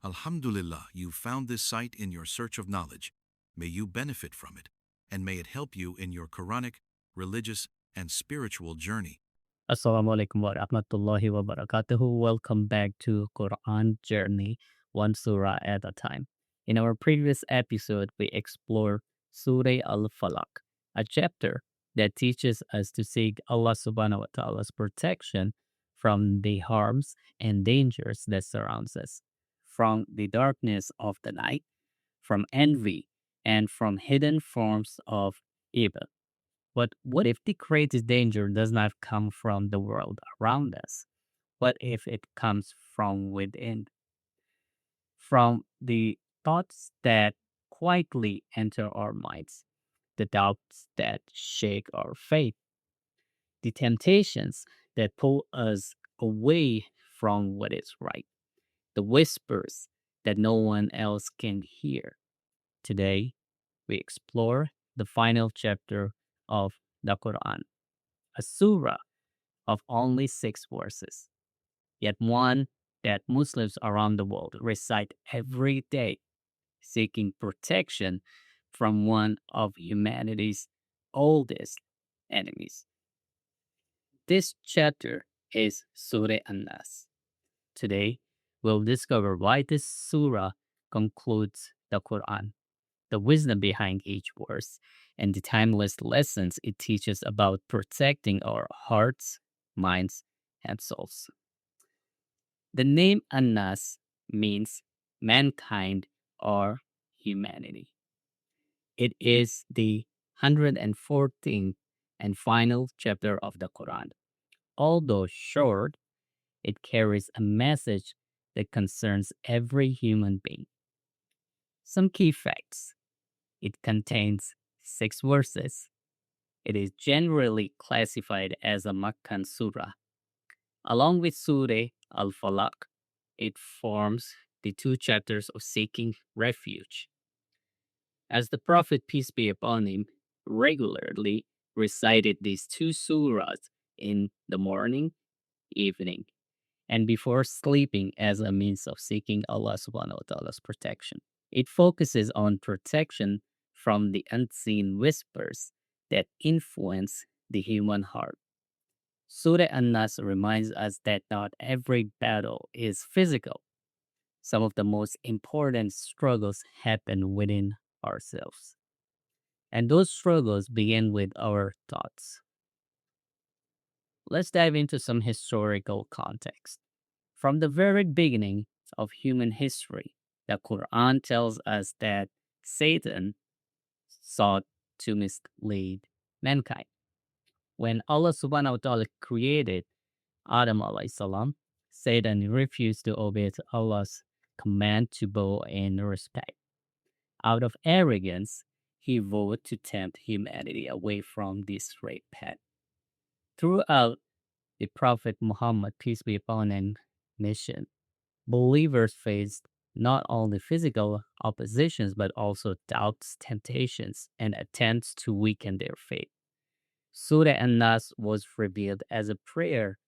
Alhamdulillah, you found this site in your search of knowledge. May you benefit from it, and may it help you in your Quranic, religious, and spiritual journey. Assalamualaikum warahmatullahi wabarakatuh. Welcome back to Quran Journey, one surah at a time. In our previous episode, we explored Surah Al-Falaq, a chapter that teaches us to seek Allah subhanahu wa ta'ala's protection from the harms and dangers that surrounds us, from the darkness of the night, from envy, and from hidden forms of evil. But what if the greatest danger does not come from the world around us? What if it comes from within? From the thoughts that quietly enter our minds, the doubts that shake our faith, the temptations that pull us away from what is right, the whispers that no one else can hear. Today, we explore the final chapter of the Quran, a surah of only 6 verses, yet one that Muslims around the world recite every day, seeking protection from one of humanity's oldest enemies. This chapter is Surah An-Nas. Today, we'll discover why this surah concludes the Quran, the wisdom behind each verse, and the timeless lessons it teaches about protecting our hearts, minds, and souls. The name Annas means mankind or humanity. It is the 114th and final chapter of the Quran. Although short, it carries a message that concerns every human being. Some key facts: it contains 6 verses. It is generally classified as a Makkan surah. Along with Surah Al-Falaq, it forms the 2 chapters of seeking refuge. As the Prophet, peace be upon him, regularly recited these 2 surahs in the morning, evening, and before sleeping as a means of seeking Allah subhanahu wa ta'ala's protection. It focuses on protection from the unseen whispers that influence the human heart. Surah An-Nas reminds us that not every battle is physical. Some of the most important struggles happen within ourselves. And those struggles begin with our thoughts. Let's dive into some historical context. From the very beginning of human history, the Quran tells us that Satan sought to mislead mankind. When Allah subhanahu wa ta'ala created Adam alayhi salam, Satan refused to obey Allah's command to bow in respect. Out of arrogance, he vowed to tempt humanity away from this straight path. Throughout the Prophet Muhammad, peace be upon him, mission, believers faced not only physical oppositions but also doubts, temptations, and attempts to weaken their faith. Surah An-Nas was revealed as a prayer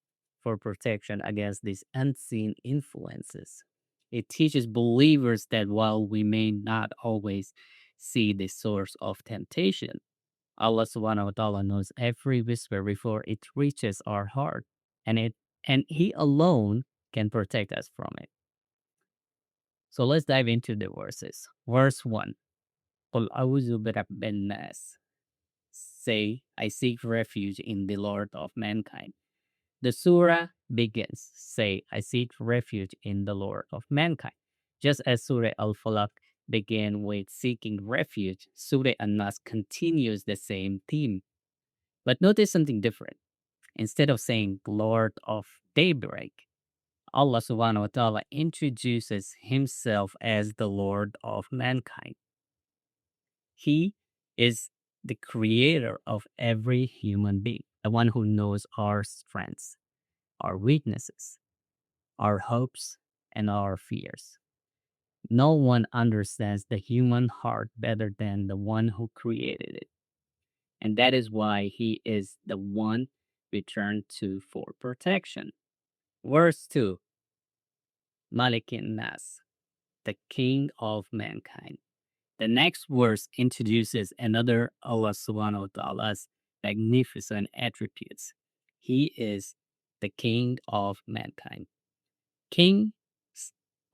for protection against these unseen influences. It teaches believers that while we may not always see the source of temptation, Allah subhanahu wa ta'ala knows every whisper before it reaches our heart, and He alone can protect us from it. So let's dive into the verses. Verse 1. قُلْ أَعُوذُ بِرَبِّ النَّاسِ. Say, I seek refuge in the Lord of mankind. The surah begins, say, I seek refuge in the Lord of mankind. Just as Surah Al-Falaq began with seeking refuge, Surah An-Nas continues the same theme. But notice something different. Instead of saying Lord of daybreak, Allah subhanahu wa ta'ala introduces himself as the Lord of mankind. He is the creator of every human being, the one who knows our strengths, our weaknesses, our hopes, and our fears. No one understands the human heart better than the one who created it. And that is why he is the one we turn to for protection. Verse 2, Malikin Nas. the King of mankind. The next verse introduces another Allah subhanahu wa ta'ala's magnificent attributes. He is the King of mankind. Kings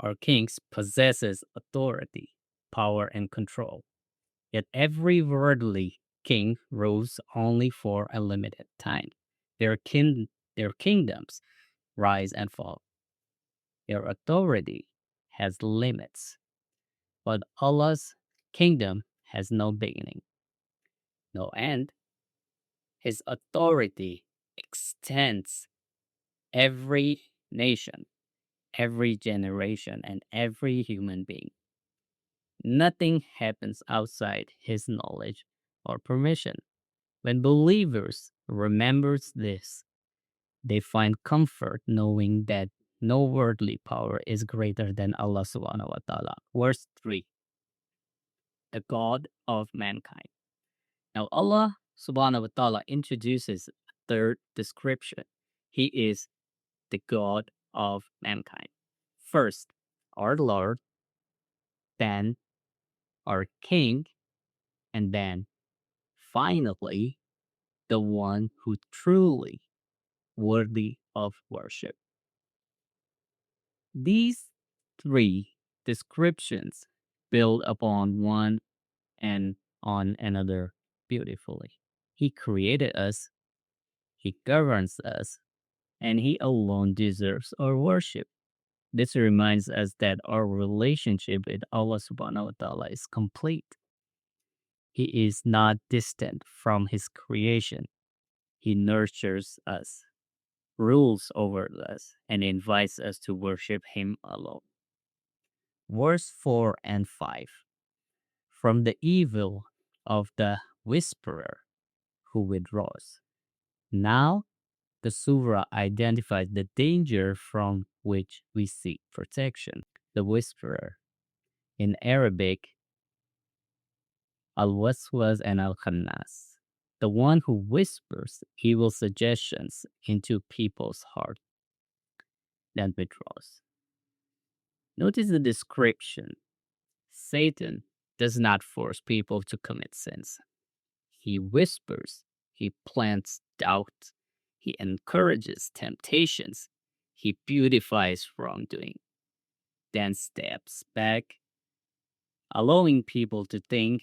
or kings possesses authority, power, and control. Yet every worldly king rules only for a limited time. Their their kingdoms rise and fall. Their authority has limits, but Allah's kingdom has no beginning, no end. His authority extends every nation, every generation, and every human being. Nothing happens outside his knowledge or permission. When believers remembers this, they find comfort knowing that no worldly power is greater than Allah subhanahu wa ta'ala. Verse 3, the God of mankind. Now Allah subhanahu wa ta'ala introduces a third description. He is the God of mankind. First, our Lord, then our King, and then finally the one who truly worthy of worship. These three descriptions build upon one and on another beautifully. He created us, He governs us, and He alone deserves our worship. This reminds us that our relationship with Allah subhanahu wa ta'ala is complete. He is not distant from His creation. He nurtures us, rules over us, and invites us to worship Him alone. Verse 4 and 5. From the evil of the whisperer who withdraws. Now, the surah identifies the danger from which we seek protection. The whisperer. In Arabic, al-waswas and al-khannas. The one who whispers evil suggestions into people's heart, then withdraws. Notice the description. Satan does not force people to commit sins. He whispers, he plants doubt, he encourages temptations, he beautifies wrongdoing, then steps back, allowing people to think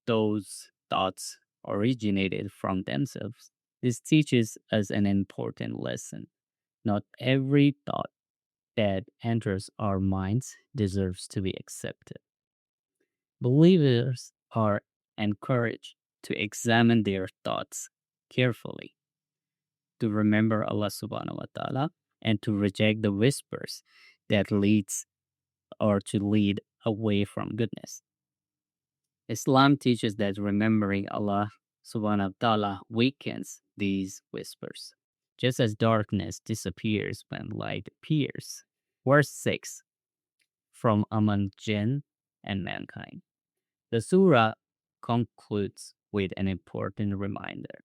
those thoughts originated from themselves. This teaches us an important lesson. Not every thought that enters our minds deserves to be accepted. Believers are encouraged to examine their thoughts carefully, to remember Allah subhanahu wa ta'ala, and to reject the whispers that leads or to lead away from goodness. Islam teaches that remembering Allah subhanahu wa ta'ala weakens these whispers, just as darkness disappears when light appears. Verse 6, from among jinn and mankind. The surah concludes with an important reminder.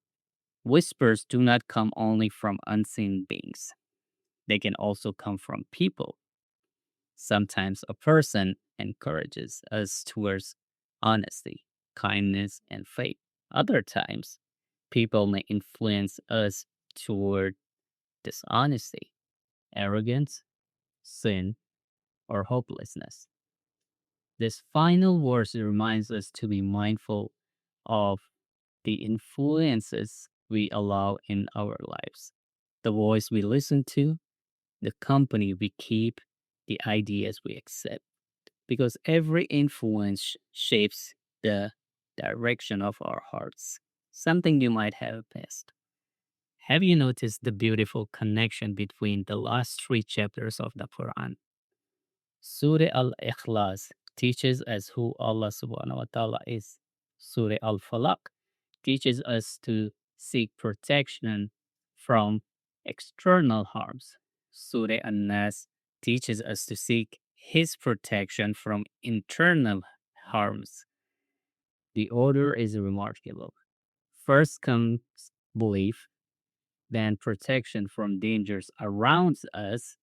Whispers do not come only from unseen beings. They can also come from people. Sometimes a person encourages us towards honesty, kindness, and faith. Other times, people may influence us toward dishonesty, arrogance, sin, or hopelessness. This final verse reminds us to be mindful of the influences we allow in our lives, the voice we listen to, the company we keep, the ideas we accept. Because every influence shapes the direction of our hearts. Something you might have missed. Have you noticed the beautiful connection between the last three chapters of the Quran? Surah Al-Ikhlas teaches us who Allah subhanahu wa ta'ala is. Surah Al-Falaq teaches us to seek protection from external harms. Surah An-Nas teaches us to seek His protection from internal harms. The order is remarkable. First comes belief, then protection from dangers around us,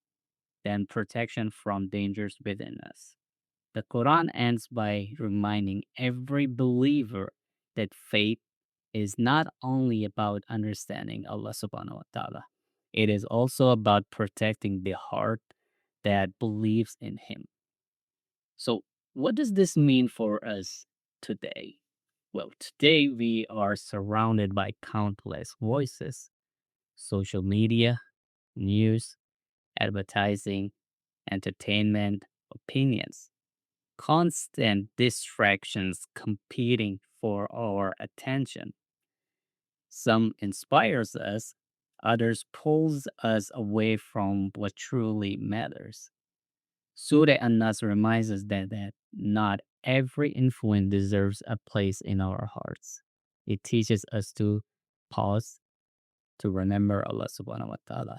then protection from dangers within us. The Quran ends by reminding every believer that faith is not only about understanding Allah subhanahu wa ta'ala, it is also about protecting the heart that believes in Him. So, what does this mean for us today? Well, today we are surrounded by countless voices, social media, news, advertising, entertainment, opinions, constant distractions competing for our attention. Some inspires us, others pulls us away from what truly matters. Surah An-Nas reminds us that not every influence deserves a place in our hearts. It teaches us to pause, to remember Allah subhanahu wa ta'ala,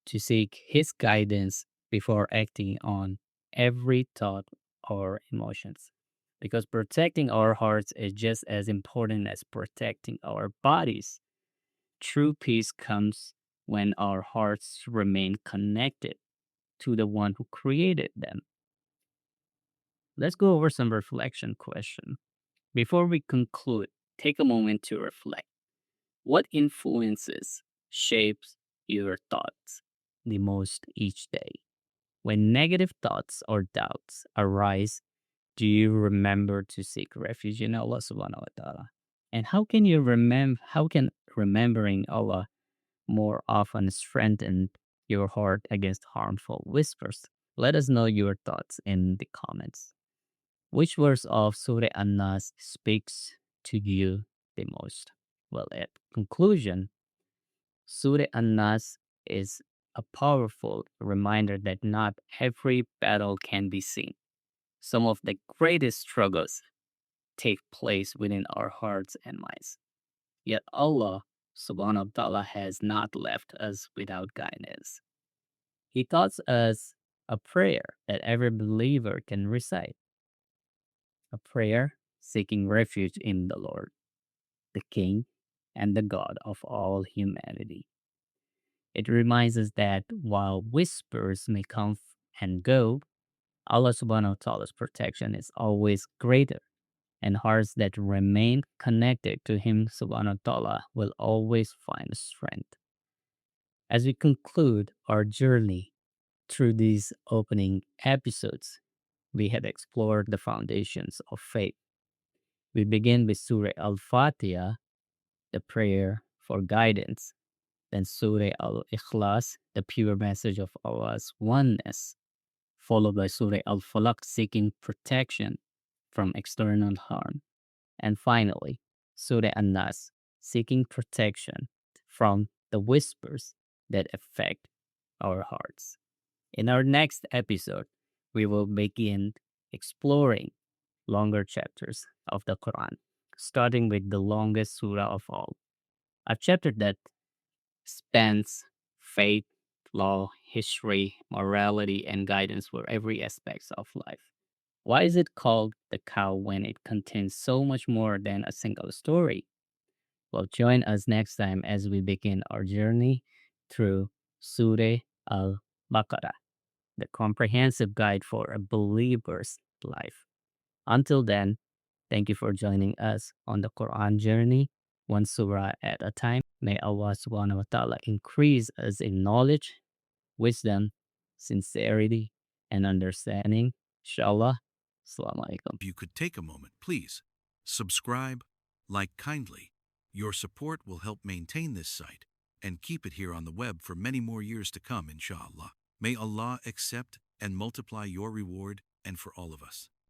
to seek His guidance before acting on every thought or emotions. Because protecting our hearts is just as important as protecting our bodies. True peace comes when our hearts remain connected to the one who created them. Let's go over some reflection question. Before we conclude, take a moment to reflect. What influences shapes your thoughts the most each day? When negative thoughts or doubts arise, do you remember to seek refuge in Allah subhanahu wa ta'ala? And how can remembering Allah more often strengthen your heart against harmful whispers? Let us know your thoughts in the comments. Which verse of Surah An-Nas speaks to you the most? Well, at conclusion, Surah An-Nas is a powerful reminder that not every battle can be seen. Some of the greatest struggles take place within our hearts and minds. Yet Allah subhanahu wa ta'ala has not left us without guidance. He taught us a prayer that every believer can recite, a prayer seeking refuge in the Lord, the King and the God of all humanity. It reminds us that while whispers may come and go, Allah subhanahu wa ta'ala's protection is always greater, and hearts that remain connected to Him subhanahu wa ta'ala will always find strength. As we conclude our journey through these opening episodes, we had explored the foundations of faith. We begin with Surah Al Fatiha, the prayer for guidance, then Surah Al Ikhlas, the pure message of Allah's oneness, followed by Surah Al Falaq, seeking protection from external harm, and finally, Surah An-Nas, seeking protection from the whispers that affect our hearts. In our next episode, we will begin exploring longer chapters of the Quran, starting with the longest surah of all, a chapter that spans faith, law, history, morality, and guidance for every aspect of life. Why is it called the cow when it contains so much more than a single story? Well, join us next time as we begin our journey through Surah Al Baqarah, the comprehensive guide for a believer's life. Until then, thank you for joining us on the Quran journey, one surah at a time. May Allah subhanahu wa ta'ala increase us in knowledge, wisdom, sincerity, and understanding. Inshallah. Assalamu alaikum. If you could take a moment, please subscribe, like kindly. Your support will help maintain this site and keep it here on the web for many more years to come, inshallah. May Allah accept and multiply your reward and for all of us.